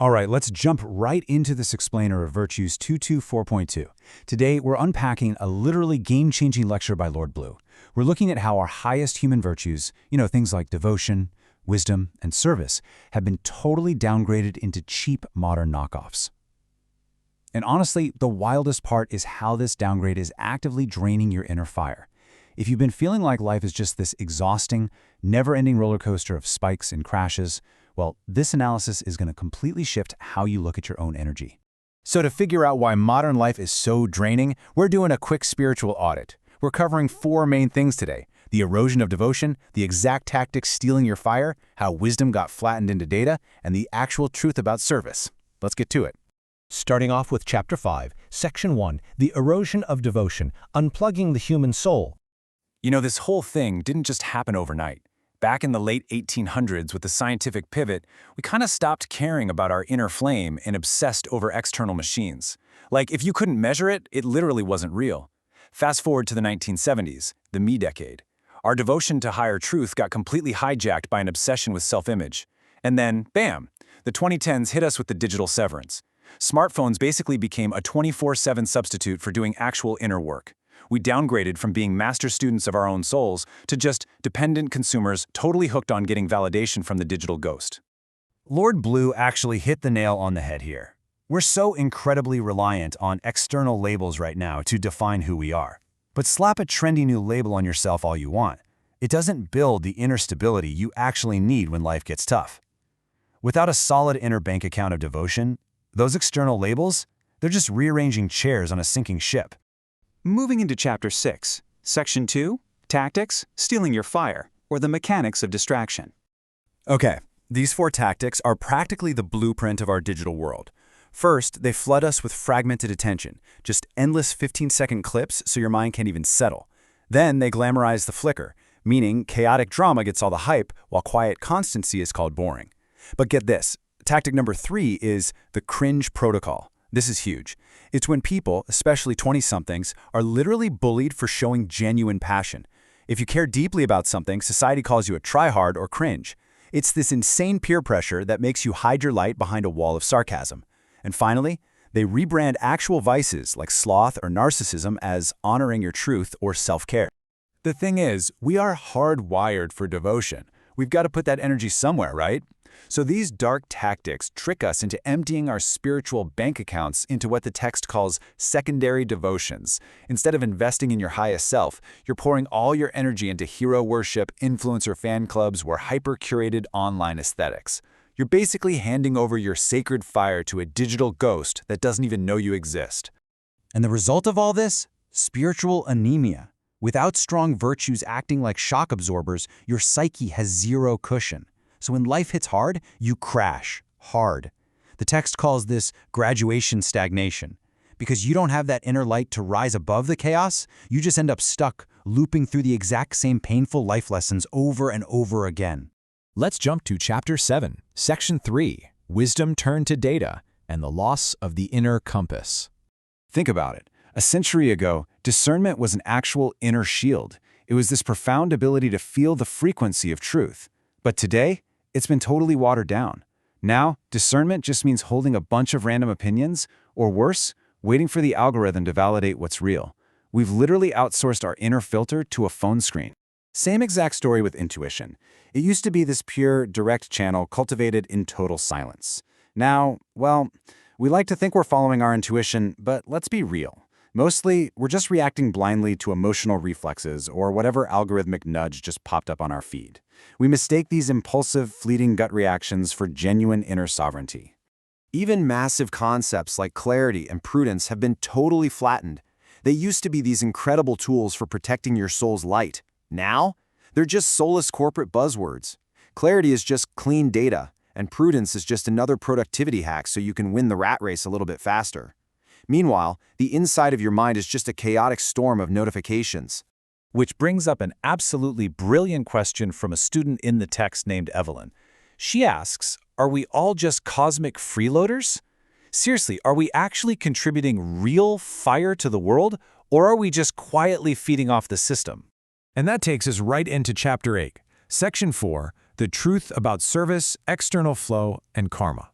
All right, let's jump right into this explainer of Virtues 224.2. Today, we're unpacking a literally game-changing lecture by Lord Blue. We're looking at how our highest human virtues, things like devotion, wisdom, and service, have been totally downgraded into cheap modern knockoffs. And honestly, the wildest part is how this downgrade is actively draining your inner fire. If you've been feeling like life is just this exhausting, never-ending roller coaster of spikes and crashes, well, this analysis is going to completely shift how you look at your own energy. So to figure out why modern life is so draining, we're doing a quick spiritual audit. We're covering 4 main things today: the erosion of devotion, the exact tactics stealing your fire, how wisdom got flattened into data, and the actual truth about service. Let's get to it. Starting off with Chapter 5, Section 1, The Erosion of Devotion, Unplugging the Human Soul. This whole thing didn't just happen overnight. Back in the late 1800s with the scientific pivot, we kind of stopped caring about our inner flame and obsessed over external machines. Like, if you couldn't measure it, it literally wasn't real. Fast forward to the 1970s, the me decade. Our devotion to higher truth got completely hijacked by an obsession with self-image. And then, bam, the 2010s hit us with the digital severance. Smartphones basically became a 24/7 substitute for doing actual inner work. We downgraded from being master students of our own souls to just dependent consumers totally hooked on getting validation from the digital ghost. Lord Blue actually hit the nail on the head here. We're so incredibly reliant on external labels right now to define who we are. But slap a trendy new label on yourself all you want. It doesn't build the inner stability you actually need when life gets tough. Without a solid inner bank account of devotion, those external labels, they're just rearranging chairs on a sinking ship. Moving into Chapter 6, Section 2, Tactics, Stealing Your Fire, or the Mechanics of Distraction. Okay, these 4 tactics are practically the blueprint of our digital world. First, they flood us with fragmented attention, just endless 15-second clips so your mind can't even settle. Then they glamorize the flicker, meaning chaotic drama gets all the hype while quiet constancy is called boring. But get this, tactic number 3 is the cringe protocol. This is huge. It's when people, especially 20-somethings, are literally bullied for showing genuine passion. If you care deeply about something, society calls you a tryhard or cringe. It's this insane peer pressure that makes you hide your light behind a wall of sarcasm. And finally, they rebrand actual vices like sloth or narcissism as honoring your truth or self-care. The thing is, we are hardwired for devotion. We've got to put that energy somewhere, right? So these dark tactics trick us into emptying our spiritual bank accounts into what the text calls secondary devotions. Instead of investing in your highest self, you're pouring all your energy into hero worship, influencer fan clubs, or hyper-curated online aesthetics. You're basically handing over your sacred fire to a digital ghost that doesn't even know you exist. And the result of all this? Spiritual anemia. Without strong virtues acting like shock absorbers, your psyche has zero cushion. So when life hits hard, you crash hard. The text calls this graduation stagnation. Because you don't have that inner light to rise above the chaos, you just end up stuck, looping through the exact same painful life lessons over and over again. Let's jump to Chapter 7, Section 3, Wisdom Turned to Data and the Loss of the Inner Compass. Think about it. A century ago, discernment was an actual inner shield. It was this profound ability to feel the frequency of truth. But today, it's been totally watered down. Now, discernment just means holding a bunch of random opinions, or worse, waiting for the algorithm to validate what's real. We've literally outsourced our inner filter to a phone screen. Same exact story with intuition. It used to be this pure, direct channel cultivated in total silence. Now, well, we like to think we're following our intuition, but let's be real. Mostly, we're just reacting blindly to emotional reflexes or whatever algorithmic nudge just popped up on our feed. We mistake these impulsive, fleeting gut reactions for genuine inner sovereignty. Even massive concepts like clarity and prudence have been totally flattened. They used to be these incredible tools for protecting your soul's light. Now, they're just soulless corporate buzzwords. Clarity is just clean data, and prudence is just another productivity hack so you can win the rat race a little bit faster. Meanwhile, the inside of your mind is just a chaotic storm of notifications. Which brings up an absolutely brilliant question from a student in the text named Evelyn. She asks, are we all just cosmic freeloaders? Seriously, are we actually contributing real fire to the world, or are we just quietly feeding off the system? And that takes us right into Chapter 8, Section 4, The Truth About Service, External Flow, and Karma.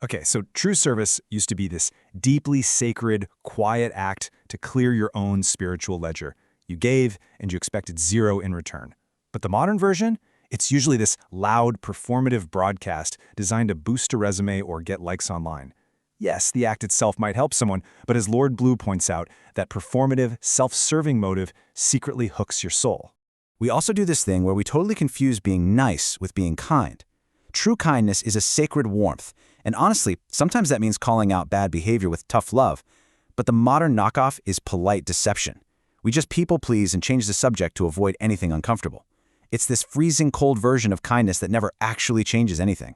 Okay, so true service used to be this deeply sacred, quiet act to clear your own spiritual ledger. You gave, and you expected zero in return. But the modern version? It's usually this loud, performative broadcast designed to boost a resume or get likes online. Yes, the act itself might help someone, but as Lord Blue points out, that performative, self-serving motive secretly hooks your soul. We also do this thing where we totally confuse being nice with being kind. True kindness is a sacred warmth, and honestly, sometimes that means calling out bad behavior with tough love. But the modern knockoff is polite deception. We just people please and change the subject to avoid anything uncomfortable. It's this freezing cold version of kindness that never actually changes anything.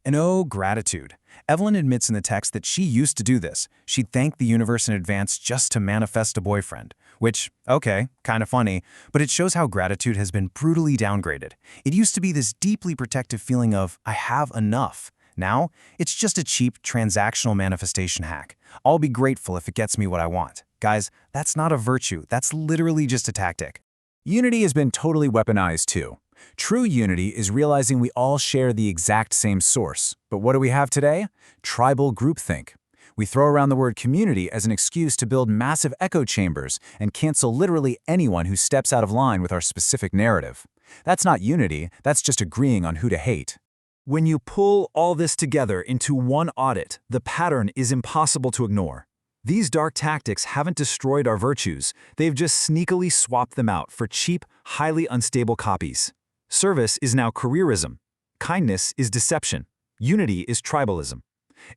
And oh, gratitude. Evelyn admits in the text that she used to do this. She'd thank the universe in advance just to manifest a boyfriend. Which, okay, kind of funny, but it shows how gratitude has been brutally downgraded. It used to be this deeply protective feeling of, I have enough. Now, it's just a cheap, transactional manifestation hack. I'll be grateful if it gets me what I want. Guys, that's not a virtue. That's literally just a tactic. Unity has been totally weaponized too. True unity is realizing we all share the exact same source. But what do we have today? Tribal groupthink. We throw around the word community as an excuse to build massive echo chambers and cancel literally anyone who steps out of line with our specific narrative. That's not unity, that's just agreeing on who to hate. When you pull all this together into one audit, the pattern is impossible to ignore. These dark tactics haven't destroyed our virtues, they've just sneakily swapped them out for cheap, highly unstable copies. Service is now careerism. Kindness is deception. Unity is tribalism.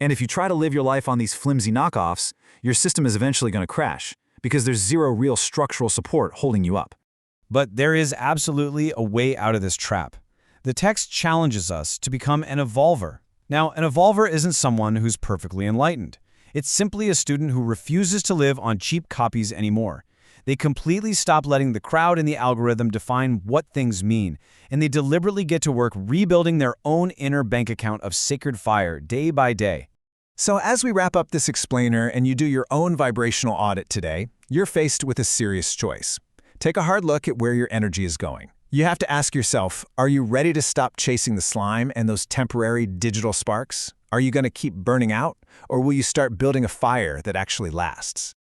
And if you try to live your life on these flimsy knockoffs, your system is eventually going to crash, because there's zero real structural support holding you up. But there is absolutely a way out of this trap. The text challenges us to become an evolver. Now, an evolver isn't someone who's perfectly enlightened. It's simply a student who refuses to live on cheap copies anymore. They completely stop letting the crowd and the algorithm define what things mean, and they deliberately get to work rebuilding their own inner bank account of sacred fire day by day. So as we wrap up this explainer and you do your own vibrational audit today, you're faced with a serious choice. Take a hard look at where your energy is going. You have to ask yourself, are you ready to stop chasing the slime and those temporary digital sparks? Are you going to keep burning out, or will you start building a fire that actually lasts?